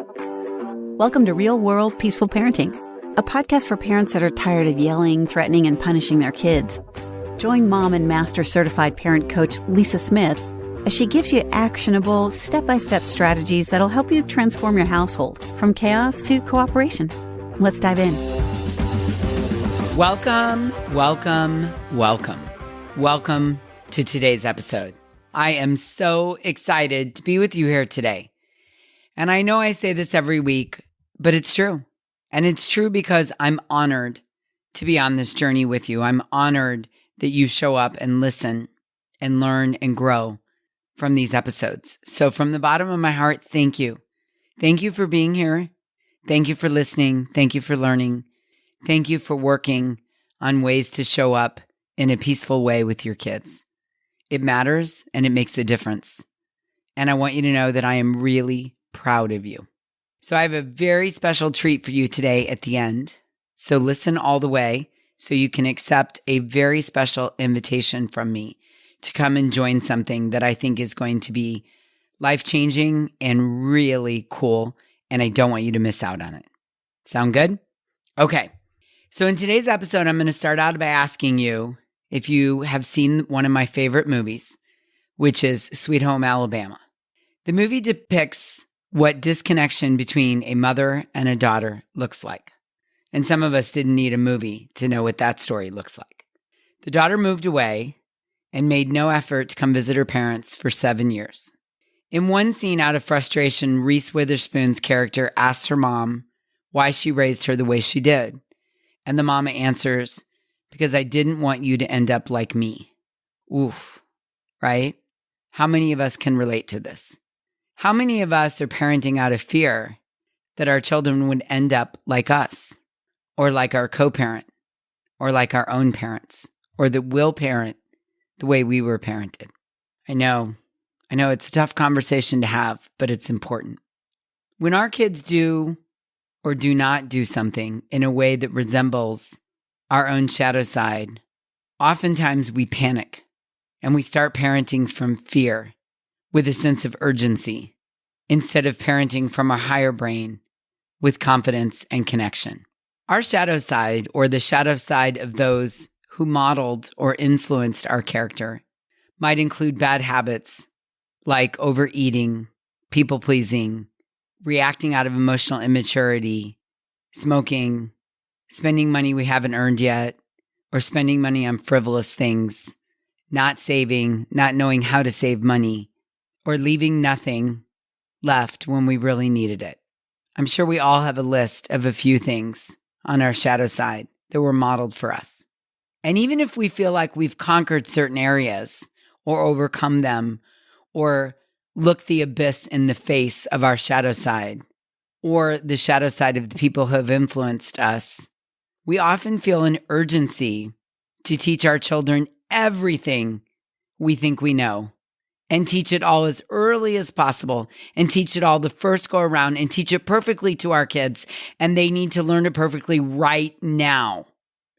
Welcome to Real World Peaceful Parenting, a podcast for parents that are tired of yelling, threatening, and punishing their kids. Join mom and master certified parent coach Lisa Smith as she gives you actionable, step-by-step strategies that'll help you transform your household from chaos to cooperation. Let's dive in. Welcome to today's episode. I am so excited to be with you here today. And I know I say this every week, but it's true. And it's true because I'm honored to be on this journey with you. I'm honored that you show up and listen and learn and grow from these episodes. So from the bottom of my heart, thank you. Thank you for being here. Thank you for listening. Thank you for learning. Thank you for working on ways to show up in a peaceful way with your kids. It matters and it makes a difference. And I want you to know that I am really proud of you. So I have a very special treat for you today at the end. So listen all the way so you can accept a very special invitation from me to come and join something that I think is going to be life-changing and really cool. And I don't want you to miss out on it. Sound good? Okay. So in today's episode, I'm going to start out by asking you if you have seen one of my favorite movies, which is Sweet Home Alabama. The movie depicts what disconnection between a mother and a daughter looks like. And some of us didn't need a movie to know what that story looks like. The daughter moved away and made no effort to come visit her parents for 7 years. In one scene, out of frustration, Reese Witherspoon's character asks her mom why she raised her the way she did. And the mama answers, "Because I didn't want you to end up like me." Oof, right? How many of us can relate to this? How many of us are parenting out of fear that our children would end up like us, or like our co-parent, or like our own parents, or that will parent the way we were parented? I know it's a tough conversation to have, but it's important. When our kids do or do not do something in a way that resembles our own shadow side, oftentimes we panic and we start parenting from fear with a sense of urgency instead of parenting from our higher brain with confidence and connection. Our shadow side, or the shadow side of those who modeled or influenced our character, might include bad habits like overeating, people-pleasing, reacting out of emotional immaturity, smoking, spending money we haven't earned yet, or spending money on frivolous things, not saving, not knowing how to save money, or leaving nothing left when we really needed it. I'm sure we all have a list of a few things on our shadow side that were modeled for us. And even if we feel like we've conquered certain areas or overcome them or look the abyss in the face of our shadow side or the shadow side of the people who have influenced us, we often feel an urgency to teach our children everything we think we know and teach it all as early as possible and teach it all the first go around and teach it perfectly to our kids. And they need to learn it perfectly right now,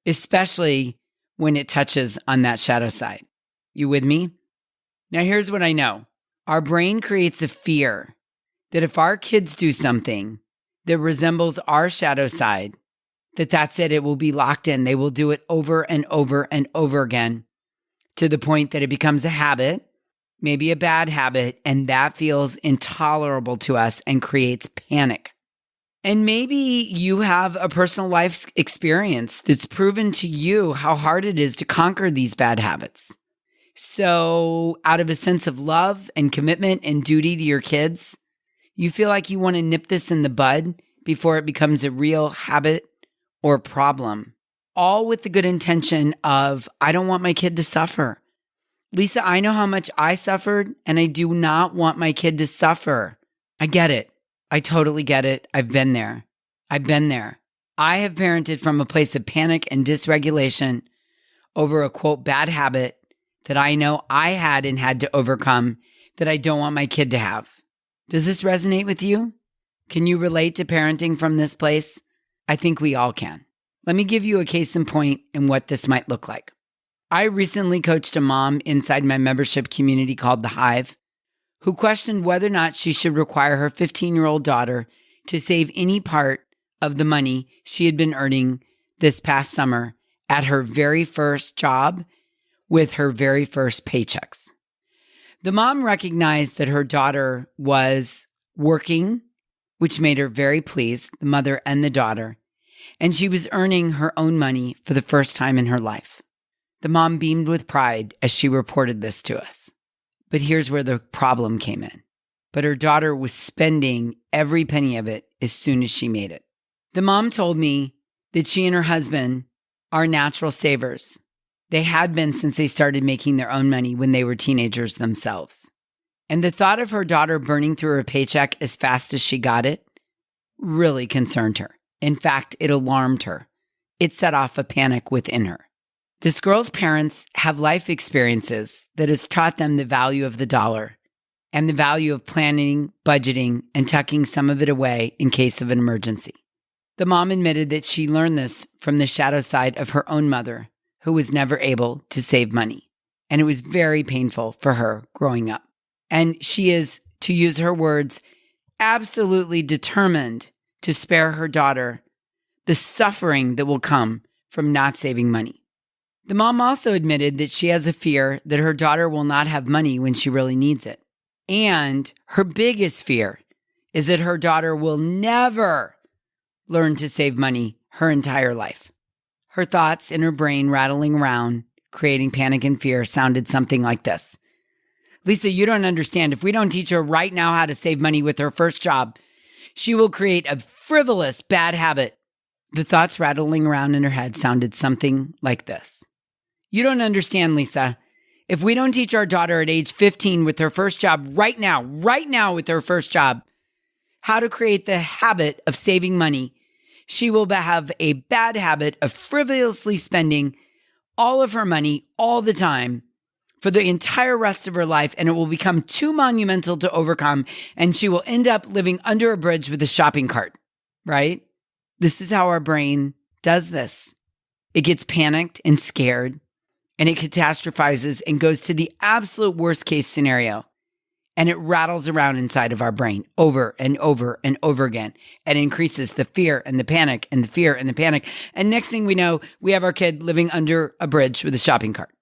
especially when it touches on that shadow side. You with me? Now, here's what I know. Our brain creates a fear that if our kids do something that resembles our shadow side, that's it. It will be locked in. They will do it over and over and over again to the point that it becomes a habit, maybe a bad habit, and that feels intolerable to us and creates panic. And maybe you have a personal life experience that's proven to you how hard it is to conquer these bad habits. So out of a sense of love and commitment and duty to your kids, you feel like you want to nip this in the bud before it becomes a real habit or problem, all with the good intention of, I don't want my kid to suffer. Lisa, I know how much I suffered, and I do not want my kid to suffer. I get it. I totally get it. I've been there. I have parented from a place of panic and dysregulation over a, quote, bad habit that I know I had and had to overcome that I don't want my kid to have. Does this resonate with you? Can you relate to parenting from this place? I think we all can. Let me give you a case in point in what this might look like. I recently coached a mom inside my membership community called The Hive, who questioned whether or not she should require her 15-year-old daughter to save any part of the money she had been earning this past summer at her very first job with her very first paychecks. The mom recognized that her daughter was working, which made her very pleased, the mother and the daughter, and she was earning her own money for the first time in her life. The mom beamed with pride as she reported this to us. But here's where the problem came in. But her daughter was spending every penny of it as soon as she made it. The mom told me that she and her husband are natural savers. They had been since they started making their own money when they were teenagers themselves. And the thought of her daughter burning through her paycheck as fast as she got it really concerned her. In fact, it alarmed her. It set off a panic within her. This girl's parents have life experiences that has taught them the value of the dollar and the value of planning, budgeting, and tucking some of it away in case of an emergency. The mom admitted that she learned this from the shadow side of her own mother, who was never able to save money. And it was very painful for her growing up. And she is, to use her words, absolutely determined to spare her daughter the suffering that will come from not saving money. The mom also admitted that she has a fear that her daughter will not have money when she really needs it. And her biggest fear is that her daughter will never learn to save money her entire life. Her thoughts in her brain rattling around, creating panic and fear, sounded something like this. Lisa, you don't understand. If we don't teach her right now how to save money with her first job, she will create a frivolous bad habit. The thoughts rattling around in her head sounded something like this. You don't understand, Lisa. If we don't teach our daughter at age 15 with her first job right now with her first job, how to create the habit of saving money, she will have a bad habit of frivolously spending all of her money all the time for the entire rest of her life, and it will become too monumental to overcome, and she will end up living under a bridge with a shopping cart, right? This is how our brain does this. It gets panicked and scared, and it catastrophizes and goes to the absolute worst case scenario. And it rattles around inside of our brain over and over and over again and increases the fear and the panic and the fear and the panic. And next thing we know, we have our kid living under a bridge with a shopping cart.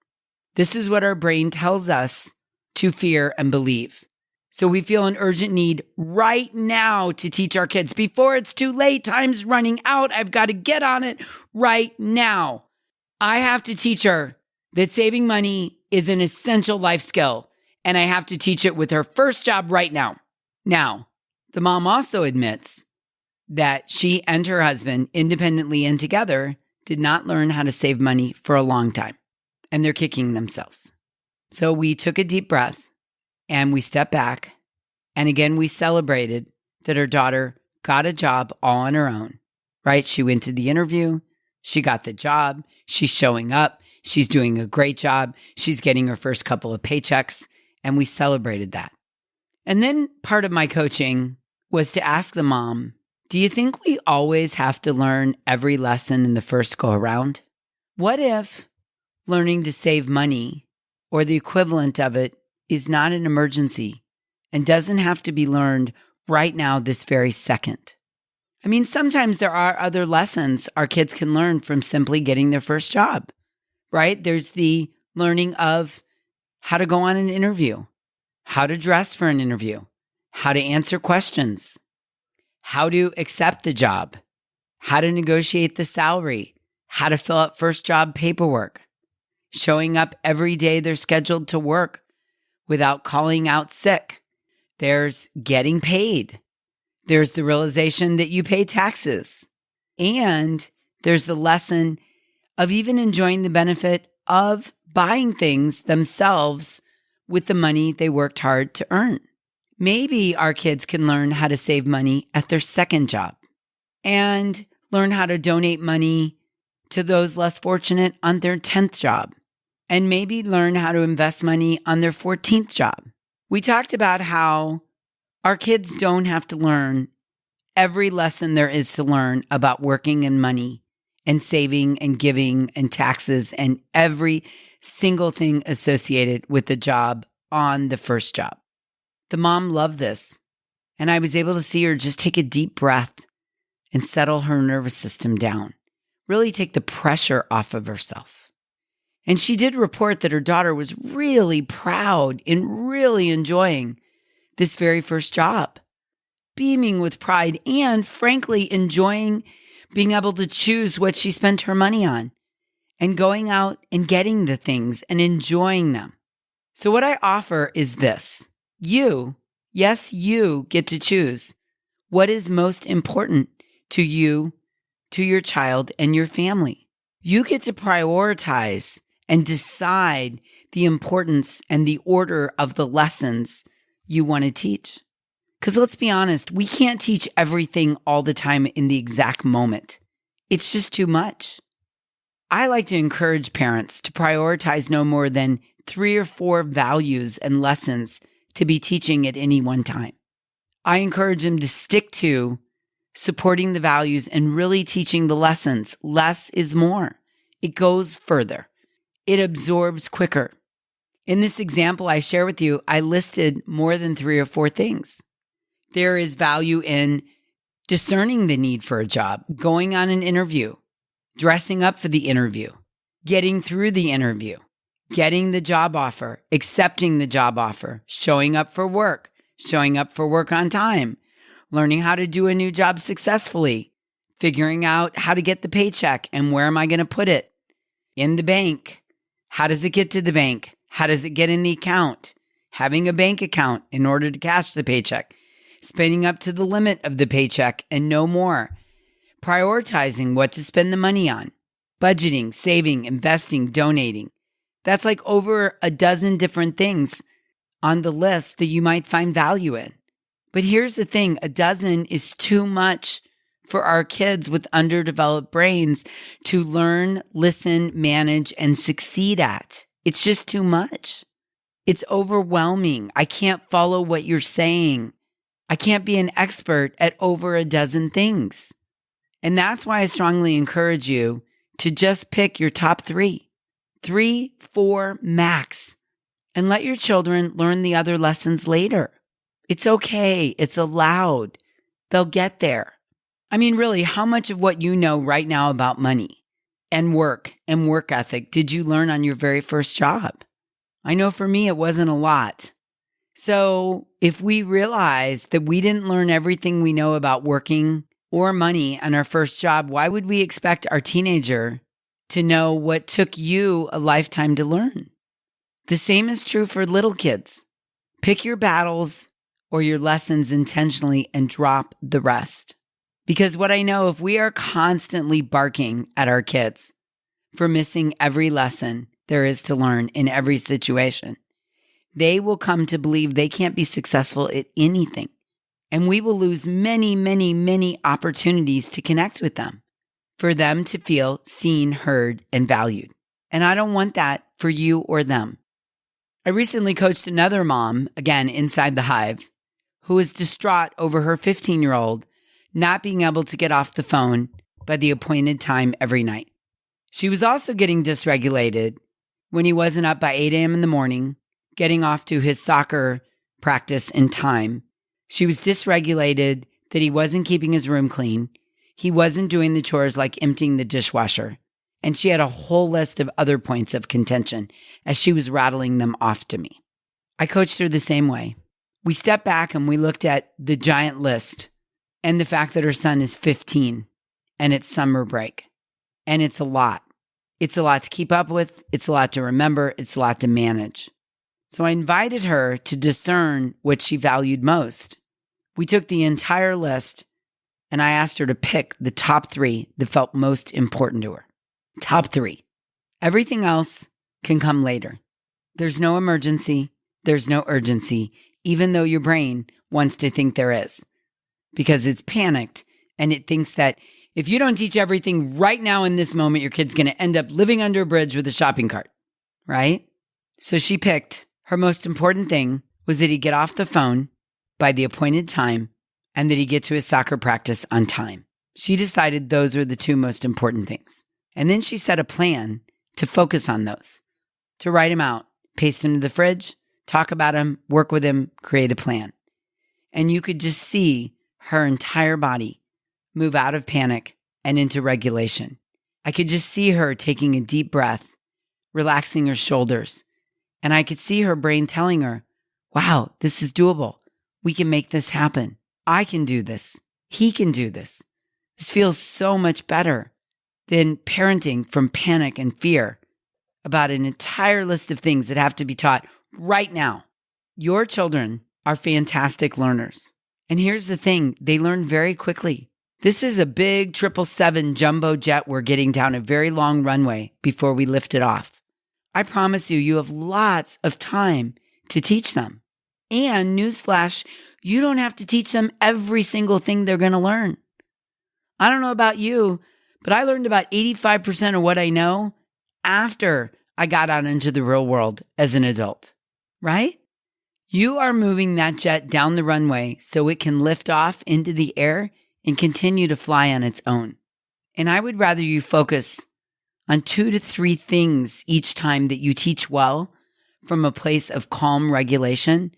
This is what our brain tells us to fear and believe. So we feel an urgent need right now to teach our kids before it's too late. Time's running out. I've got to get on it right now. I have to teach her that saving money is an essential life skill. And I have to teach it with her first job right now. Now, the mom also admits that she and her husband, independently and together, did not learn how to save money for a long time. And they're kicking themselves. So we took a deep breath and we stepped back. And again, we celebrated that her daughter got a job all on her own, right? She went to the interview. She got the job. She's showing up. She's doing a great job. She's getting her first couple of paychecks. And we celebrated that. And then part of my coaching was to ask the mom, do you think we always have to learn every lesson in the first go around? What if learning to save money or the equivalent of it is not an emergency and doesn't have to be learned right now, this very second? I mean, sometimes there are other lessons our kids can learn from simply getting their first job, right? There's the learning of how to go on an interview, how to dress for an interview, how to answer questions, how to accept the job, how to negotiate the salary, how to fill out first job paperwork, showing up every day they're scheduled to work without calling out sick. There's getting paid. There's the realization that you pay taxes. And there's the lesson of even enjoying the benefit of buying things themselves with the money they worked hard to earn. Maybe our kids can learn how to save money at their second job and learn how to donate money to those less fortunate on their 10th job, and maybe learn how to invest money on their 14th job. We talked about how our kids don't have to learn every lesson there is to learn about working and money and saving and giving and taxes and every single thing associated with the job on the first job. The mom loved this. And I was able to see her just take a deep breath and settle her nervous system down, really take the pressure off of herself. And she did report that her daughter was really proud and really enjoying this very first job, beaming with pride and, frankly, enjoying being able to choose what she spent her money on and going out and getting the things and enjoying them. So what I offer is this. You get to choose what is most important to you, to your child, and your family. You get to prioritize and decide the importance and the order of the lessons you want to teach. Because let's be honest, we can't teach everything all the time in the exact moment. It's just too much. I like to encourage parents to prioritize no more than 3 or 4 values and lessons to be teaching at any one time. I encourage them to stick to supporting the values and really teaching the lessons. Less is more. It goes further. It absorbs quicker. In this example I share with you, I listed more than 3 or 4 things. There is value in discerning the need for a job, going on an interview, dressing up for the interview, getting through the interview, getting the job offer, accepting the job offer, showing up for work on time, learning how to do a new job successfully, figuring out how to get the paycheck and where am I going to put it? In the bank. How does it get to the bank? How does it get in the account? Having a bank account in order to cash the paycheck. Spending up to the limit of the paycheck and no more. Prioritizing what to spend the money on. Budgeting, saving, investing, donating. That's like over a dozen different things on the list that you might find value in. But here's the thing, a dozen is too much for our kids with underdeveloped brains to learn, listen, manage, and succeed at. It's just too much. It's overwhelming. I can't follow what you're saying. I can't be an expert at over a dozen things. And that's why I strongly encourage you to just pick your top 3. 3, 4 max. And let your children learn the other lessons later. It's okay. It's allowed. They'll get there. I mean, really, how much of what you know right now about money and work ethic did you learn on your very first job? I know for me, it wasn't a lot. So if we realize that we didn't learn everything we know about working or money on our first job, why would we expect our teenager to know what took you a lifetime to learn? The same is true for little kids. Pick your battles or your lessons intentionally and drop the rest. Because what I know, if we are constantly barking at our kids for missing every lesson there is to learn in every situation, they will come to believe they can't be successful at anything. And we will lose many, many, many opportunities to connect with them, for them to feel seen, heard, and valued. And I don't want that for you or them. I recently coached another mom, again, inside the Hive, who was distraught over her 15-year-old not being able to get off the phone by the appointed time every night. She was also getting dysregulated when he wasn't up by 8 a.m. in the morning, getting off to his soccer practice in time. She was dysregulated that he wasn't keeping his room clean. He wasn't doing the chores like emptying the dishwasher. And she had a whole list of other points of contention as she was rattling them off to me. I coached her the same way. We stepped back and we looked at the giant list and the fact that her son is 15 and it's summer break. And it's a lot. It's a lot to keep up with. It's a lot to remember. It's a lot to manage. So I invited her to discern what she valued most. We took the entire list and I asked her to pick the top 3 that felt most important to her. Top 3. Everything else can come later. There's no emergency. There's no urgency, even though your brain wants to think there is, because it's panicked and it thinks that if you don't teach everything right now in this moment, your kid's going to end up living under a bridge with a shopping cart, right? So she picked her most important thing was that he get off the phone by the appointed time and that he get to his soccer practice on time. She decided those were the 2 most important things. And then she set a plan to focus on those, to write him out, paste him to the fridge, talk about him, work with him, create a plan. and you could just see her entire body move out of panic and into regulation. I could just see her taking a deep breath, relaxing her shoulders, and I could see her brain telling her, wow, this is doable. We can make this happen. I can do this. He can do this. This feels so much better than parenting from panic and fear about an entire list of things that have to be taught right now. Your children are fantastic learners. And here's the thing, they learn very quickly. This is a big 777 jumbo jet we're getting down a very long runway before we lift it off. I promise you, you have lots of time to teach them. And newsflash, you don't have to teach them every single thing they're going to learn. I don't know about you, but I learned about 85% of what I know after I got out into the real world as an adult, right? You are moving that jet down the runway so it can lift off into the air and continue to fly on its own. And I would rather you focus on 2 to 3 things each time that you teach well from a place of calm regulation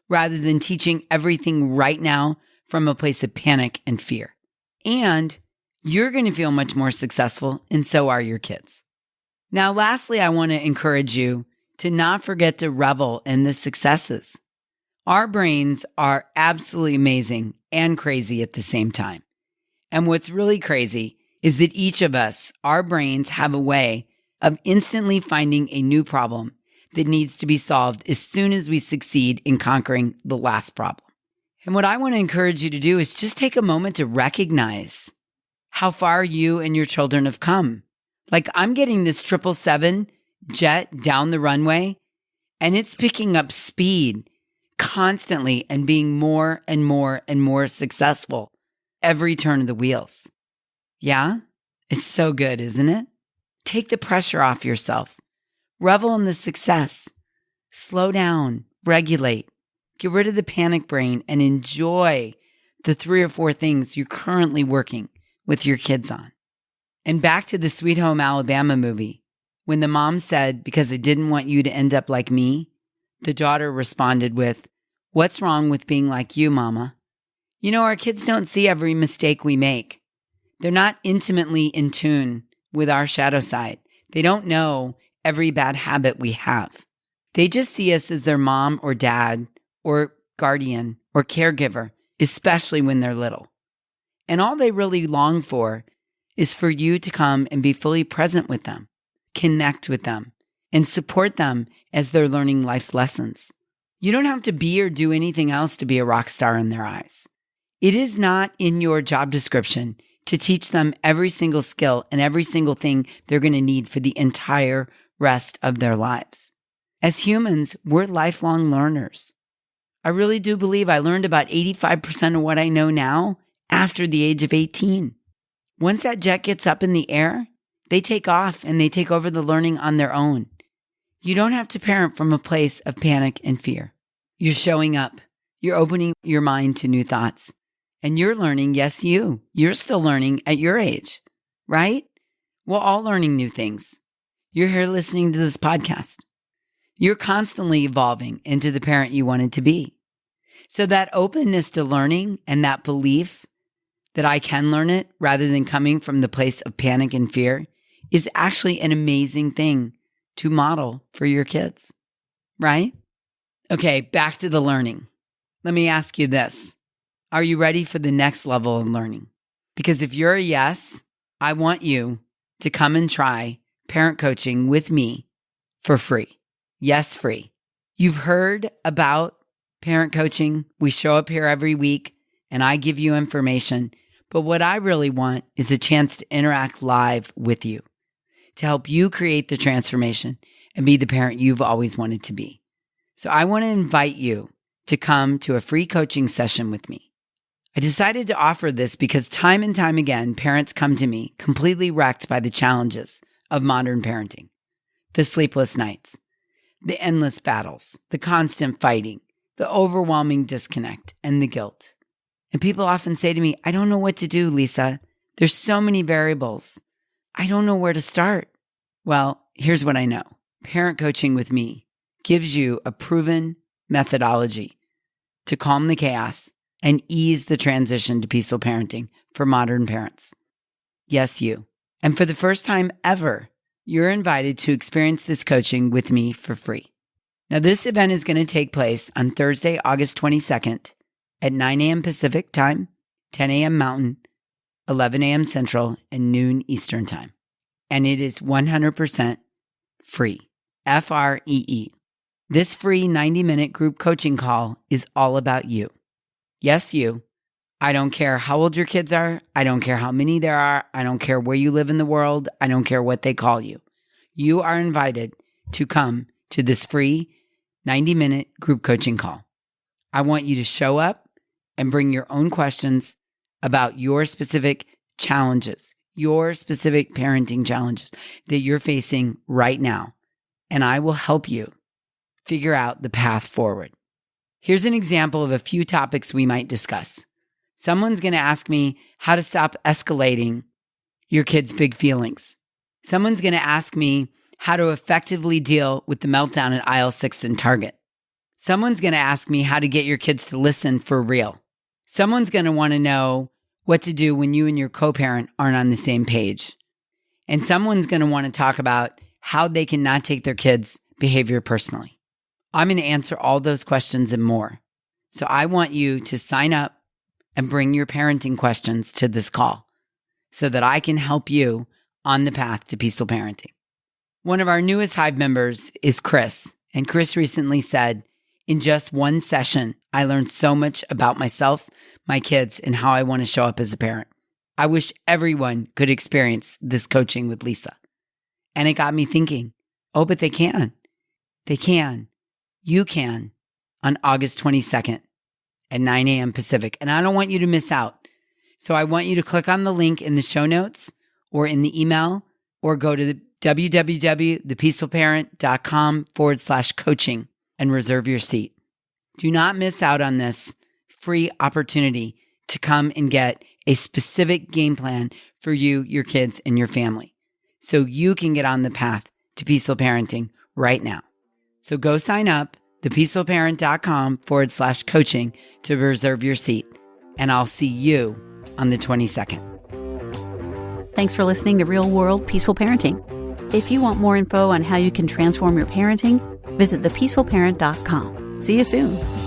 rather than teaching everything right now from a place of panic and fear. And you're going to feel much more successful, and so are your kids. Now, lastly, I want to encourage you to not forget to revel in the successes. Our brains are absolutely amazing and crazy at the same time. And what's really crazy is that each of us, our brains have a way of instantly finding a new problem that needs to be solved as soon as we succeed in conquering the last problem. And what I want to encourage you to do is just take a moment to recognize how far you and your children have come. Like, I'm getting this 777 jet down the runway, and it's picking up speed constantly and being more and more and more successful every turn of the wheels. Yeah? It's so good, isn't it? Take the pressure off yourself. Revel in the success. Slow down, regulate, get rid of the panic brain, and enjoy the 3 or 4 things you're currently working with your kids on. And back to the Sweet Home Alabama movie, when the mom said, because I didn't want you to end up like me, the daughter responded with, what's wrong with being like you, Mama? You know, our kids don't see every mistake we make. They're not intimately in tune with our shadow side. They don't know every bad habit we have. They just see us as their mom or dad or guardian or caregiver, especially when they're little. And all they really long for is for you to come and be fully present with them, connect with them, and support them as they're learning life's lessons. You don't have to be or do anything else to be a rock star in their eyes. It is not in your job description to teach them every single skill and every single thing they're going to need for the entire rest of their lives. As humans, we're lifelong learners. I really do believe I learned about 85% of what I know now after the age of 18. Once that jet gets up in the air, they take off and they take over the learning on their own. You don't have to parent from a place of panic and fear. You're showing up. You're opening your mind to new thoughts. And you're learning, yes, you're still learning at your age, right? We're all learning new things. You're here listening to this podcast. You're constantly evolving into the parent you wanted to be. So that openness to learning and that belief that I can learn it rather than coming from the place of panic and fear is actually an amazing thing to model for your kids, right? Okay, back to the learning. Let me ask you this. Are you ready for the next level of learning? Because if you're a yes, I want you to come and try parent coaching with me for free. Yes, free. You've heard about parent coaching. We show up here every week and I give you information. But what I really want is a chance to interact live with you, to help you create the transformation and be the parent you've always wanted to be. So I want to invite you to come to a free coaching session with me. I decided to offer this because time and time again, parents come to me completely wrecked by the challenges of modern parenting, the sleepless nights, the endless battles, the constant fighting, the overwhelming disconnect, and the guilt. And people often say to me, I don't know what to do, Lisa. There's so many variables. I don't know where to start. Well, here's what I know. Parent coaching with me gives you a proven methodology to calm the chaos, and ease the transition to peaceful parenting for modern parents. Yes, you. And for the first time ever, you're invited to experience this coaching with me for free. Now, this event is going to take place on Thursday, August 22nd at 9 a.m. Pacific time, 10 a.m. Mountain, 11 a.m. Central, and noon Eastern time. And it is 100% free. Free. This free 90-minute group coaching call is all about you. Yes, you. I don't care how old your kids are. I don't care how many there are. I don't care where you live in the world. I don't care what they call you. You are invited to come to this free 90-minute group coaching call. I want you to show up and bring your own questions about your specific challenges, your specific parenting challenges that you're facing right now. And I will help you figure out the path forward. Here's an example of a few topics we might discuss. Someone's going to ask me how to stop escalating your kids' big feelings. Someone's going to ask me how to effectively deal with the meltdown at aisle 6 in Target. Someone's going to ask me how to get your kids to listen for real. Someone's going to want to know what to do when you and your co-parent aren't on the same page. And someone's going to want to talk about how they can not take their kids' behavior personally. I'm going to answer all those questions and more. So I want you to sign up and bring your parenting questions to this call so that I can help you on the path to peaceful parenting. One of our newest Hive members is Chris, and Chris recently said, in just one session, I learned so much about myself, my kids, and how I want to show up as a parent. I wish everyone could experience this coaching with Lisa. And it got me thinking, oh, but they can. They can. You can on August 22nd at 9 a.m. Pacific. And I don't want you to miss out. So I want you to click on the link in the show notes or in the email or go to the www.thepeacefulparent.com/coaching and reserve your seat. Do not miss out on this free opportunity to come and get a specific game plan for you, your kids, and your family so you can get on the path to peaceful parenting right now. So go sign up, thepeacefulparent.com/coaching to reserve your seat, and I'll see you on the 22nd. Thanks for listening to Real World Peaceful Parenting. If you want more info on how you can transform your parenting, visit thepeacefulparent.com. See you soon.